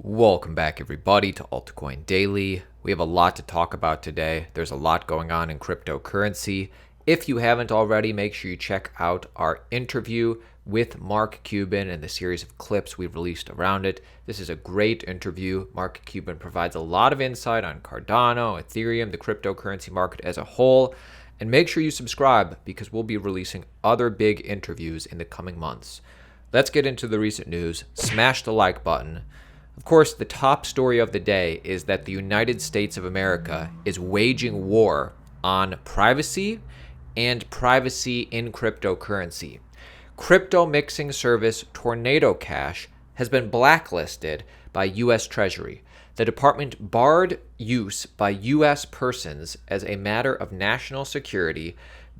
Welcome back, everybody, to Altcoin Daily. We have a lot to talk about today. There's a lot going on in cryptocurrency. If you haven't already, make sure you check out our interview with Mark Cuban and the series of clips we've released around it. This is a great interview. Mark Cuban provides a lot of insight on Cardano, Ethereum, the cryptocurrency market as a whole. And make sure you subscribe because we'll be releasing other big interviews in the coming months. Let's get into the recent news. Smash the like button. Of course, the top story of the day is that the United States of America is waging war on privacy and privacy in cryptocurrency. Crypto mixing service Tornado Cash has been blacklisted by U.S. Treasury. The department barred use by U.S. persons as a matter of national security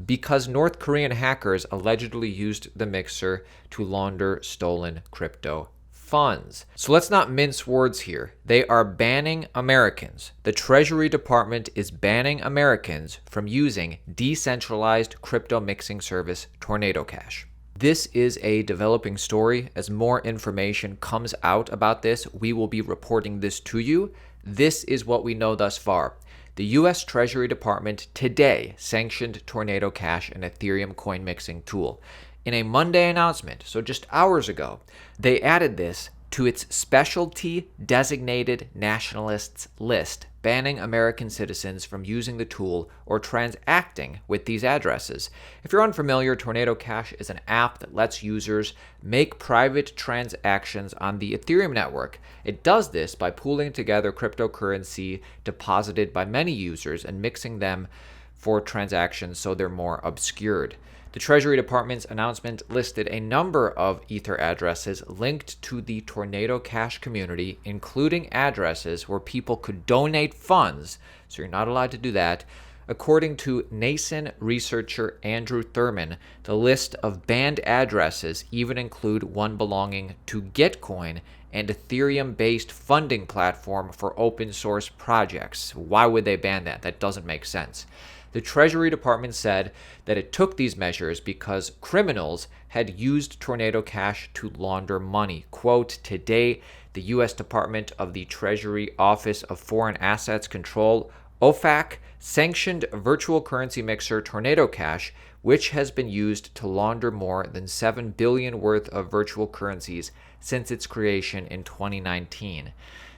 because North Korean hackers allegedly used the mixer to launder stolen crypto funds. So let's not mince words here. They are banning Americans. The Treasury Department is banning Americans from using decentralized crypto mixing service Tornado Cash. This is a developing story. As more information comes out about this, we will be reporting this to you. This is what we know thus far. The U.S. Treasury Department today sanctioned Tornado Cash, an Ethereum coin mixing tool. In a Monday announcement, so just hours ago, they added this to its specialty designated nationalists list, banning American citizens from using the tool or transacting with these addresses. If you're unfamiliar, Tornado Cash is an app that lets users make private transactions on the Ethereum network. It does this by pooling together cryptocurrency deposited by many users and mixing them for transactions so they're more obscured. The Treasury Department's announcement listed a number of Ether addresses linked to the Tornado Cash community, including addresses where people could donate funds, so you're not allowed to do that. According to Nason researcher Andrew Thurman, the list of banned addresses even include one belonging to Gitcoin, an Ethereum-based funding platform for open source projects. Why would they ban that? That doesn't make sense. The Treasury Department said that it took these measures because criminals had used Tornado Cash to launder money. Quote, today, the U.S. Department of the Treasury Office of Foreign Assets Control, OFAC, sanctioned virtual currency mixer Tornado Cash, which has been used to launder more than $7 billion worth of virtual currencies since its creation in 2019.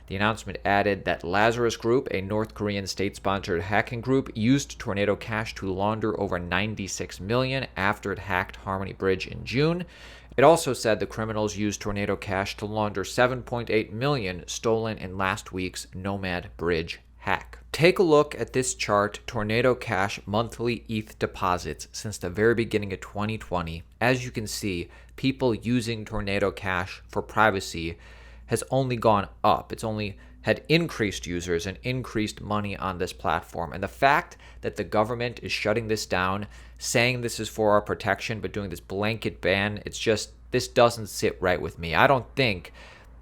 The announcement added that Lazarus Group, a North Korean state-sponsored hacking group, used Tornado Cash to launder over $96 million after it hacked Harmony Bridge in June. It also said the criminals used Tornado Cash to launder $7.8 million stolen in last week's Nomad Bridge hack. Take a look at this chart, Tornado Cash monthly ETH deposits since the very beginning of 2020. As you can see, people using Tornado Cash for privacy has only gone up. It's only had increased users and increased money on this platform. And the fact that the government is shutting this down, saying this is for our protection, but doing this blanket ban, this doesn't sit right with me. I don't think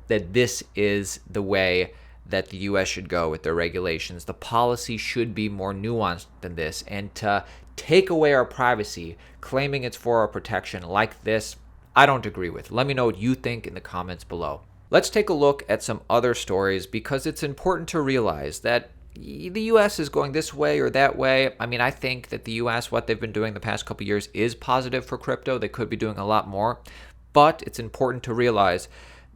that this is the way that the U.S. should go with their regulations. The policy should be more nuanced than this. And to take away our privacy, claiming it's for our protection like this, I don't agree with. Let me know what you think in the comments below. Let's take a look at some other stories because it's important to realize that the U.S. is going this way or that way. I mean, I think that the U.S., what they've been doing the past couple years is positive for crypto. They could be doing a lot more. But it's important to realize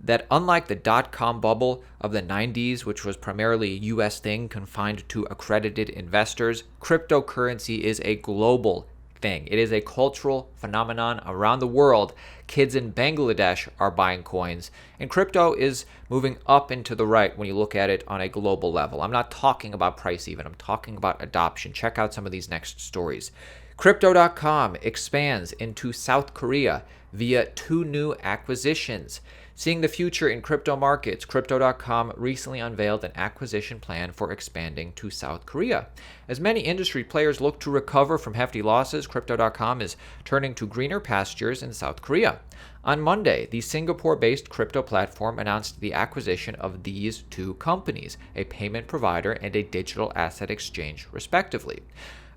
that unlike the dot-com bubble of the 90s, which was primarily a U.S. thing confined to accredited investors, cryptocurrency is a global thing. It is a cultural phenomenon around the world. Kids in Bangladesh are buying coins, and crypto is moving up and to the right when you look at it on a global level. I'm not talking about price even. I'm talking about adoption. Check out some of these next stories. Crypto.com expands into South Korea via 2 new acquisitions. Seeing the future in crypto markets, Crypto.com recently unveiled an acquisition plan for expanding to South Korea. As many industry players look to recover from hefty losses, Crypto.com is turning to greener pastures in South Korea. On Monday, the Singapore-based crypto platform announced the acquisition of these 2 companies, a payment provider and a digital asset exchange, respectively.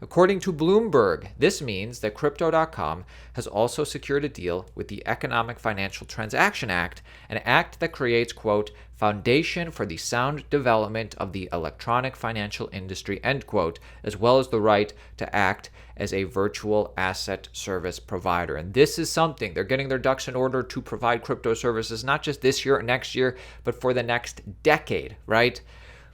According to Bloomberg, this means that Crypto.com has also secured a deal with the Economic Financial Transaction Act, an act that creates, quote, foundation for the sound development of the electronic financial industry, end quote, as well as the right to act as a virtual asset service provider. And this is something they're getting their ducks in order to provide crypto services, not just this year or next year, but for the next decade, right?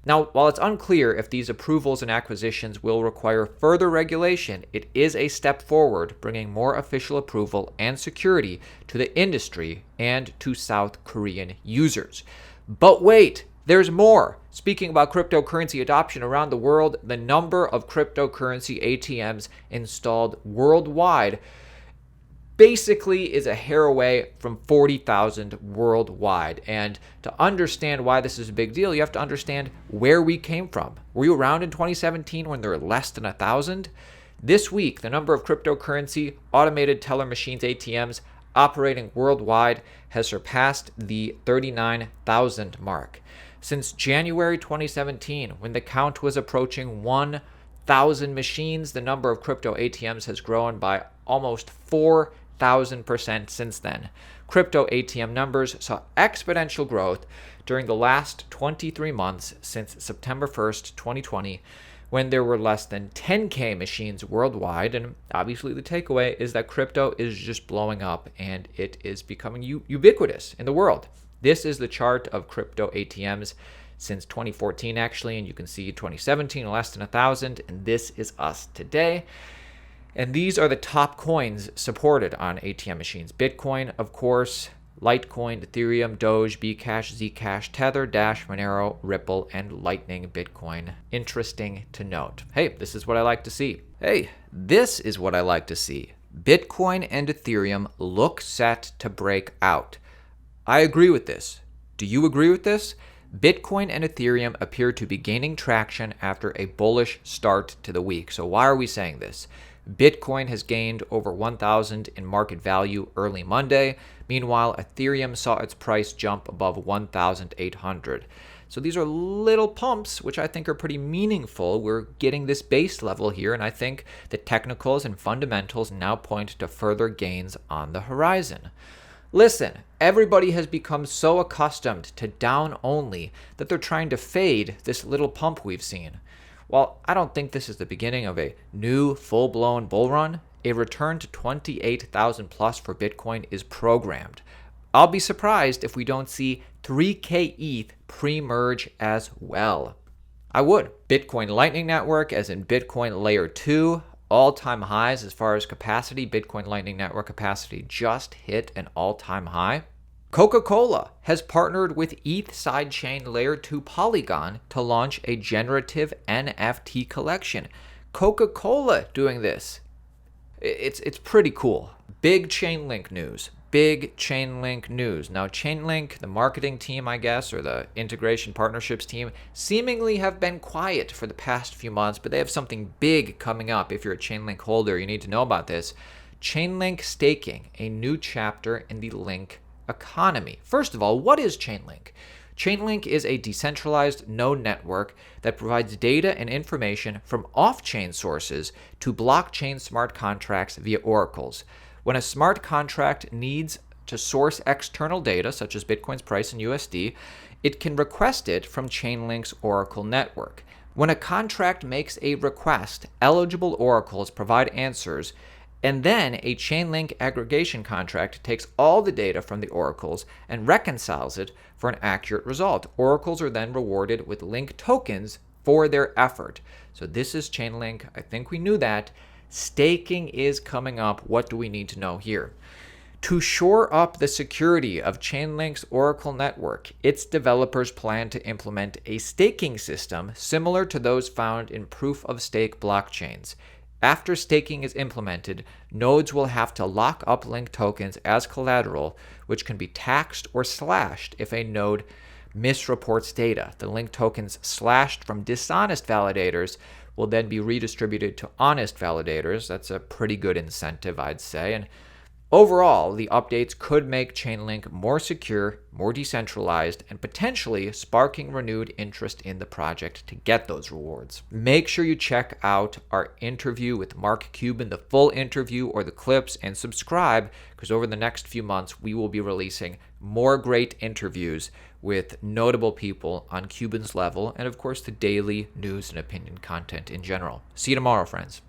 Now, while it's unclear if these approvals and acquisitions will require further regulation, it is a step forward, bringing more official approval and security to the industry and to South Korean users. But wait, there's more. Speaking about cryptocurrency adoption around the world, the number of cryptocurrency ATMs installed worldwide basically is a hair away from 40,000 worldwide. And to understand why this is a big deal, you have to understand where we came from. Were you around in 2017 when there were less than 1,000? This week, the number of cryptocurrency automated teller machines, ATMs, operating worldwide has surpassed the 39,000 mark. Since January 2017, when the count was approaching 1,000 machines, the number of crypto ATMs has grown by almost 4,000% since then. Crypto ATM numbers saw exponential growth during the last 23 months since September 1st, 2020, when there were less than 10K machines worldwide. And obviously the takeaway is that crypto is just blowing up and it is becoming ubiquitous in the world. This is the chart of crypto ATMs since 2014, actually, and you can see 2017 less than 1,000, and this is us today. And these are the top coins supported on ATM machines. Bitcoin, of course, Litecoin, Ethereum, Doge, Bcash, Zcash, Tether, Dash, Monero, Ripple, and Lightning Bitcoin. Interesting to note. Hey, this is what I like to see. Bitcoin and Ethereum look set to break out. I agree with this. Do you agree with this? Bitcoin and Ethereum appear to be gaining traction after a bullish start to the week. So why are we saying this? Bitcoin has gained over 1,000 in market value early Monday. Meanwhile, Ethereum saw its price jump above 1,800. So these are little pumps, which I think are pretty meaningful. We're getting this base level here, and I think the technicals and fundamentals now point to further gains on the horizon. Listen, everybody has become so accustomed to down only that they're trying to fade this little pump we've seen. While I don't think this is the beginning of a new full-blown bull run, a return to 28,000 plus for Bitcoin is programmed. I'll be surprised if we don't see 3K ETH pre-merge as well. I would. Bitcoin Lightning Network, as in Bitcoin Layer 2, all-time highs as far as capacity. Bitcoin Lightning Network capacity just hit an all-time high. Coca-Cola has partnered with ETH sidechain Layer 2 Polygon to launch a generative NFT collection. Coca-Cola doing this. It's pretty cool. Big Chainlink news. Now, Chainlink, the marketing team, I guess, or the integration partnerships team, seemingly have been quiet for the past few months, but they have something big coming up. If you're a Chainlink holder, you need to know about this. Chainlink staking, a new chapter in the Link economy. First of all, what is Chainlink? Chainlink is a decentralized node network that provides data and information from off-chain sources to blockchain smart contracts via oracles. When a smart contract needs to source external data, such as Bitcoin's price in USD, it can request it from Chainlink's Oracle network. When a contract makes a request, eligible oracles provide answers, and then a Chainlink aggregation contract takes all the data from the oracles and reconciles it for an accurate result. Oracles are then rewarded with Link tokens for their effort. So this is Chainlink. I think we knew that. Staking is coming up. What do we need to know here? To shore up the security of Chainlink's Oracle network, its developers plan to implement a staking system similar to those found in proof-of-stake blockchains. After staking is implemented, nodes will have to lock up Link tokens as collateral, which can be taxed or slashed if a node misreports data. The Link tokens slashed from dishonest validators will then be redistributed to honest validators. That's a pretty good incentive, I'd say. And Overall, the updates could make Chainlink more secure, more decentralized, and potentially sparking renewed interest in the project to get those rewards. Make sure you check out our interview with Mark Cuban, the full interview or the clips, and subscribe, because over the next few months, we will be releasing more great interviews with notable people on Cuban's level, and of course, the daily news and opinion content in general. See you tomorrow, friends.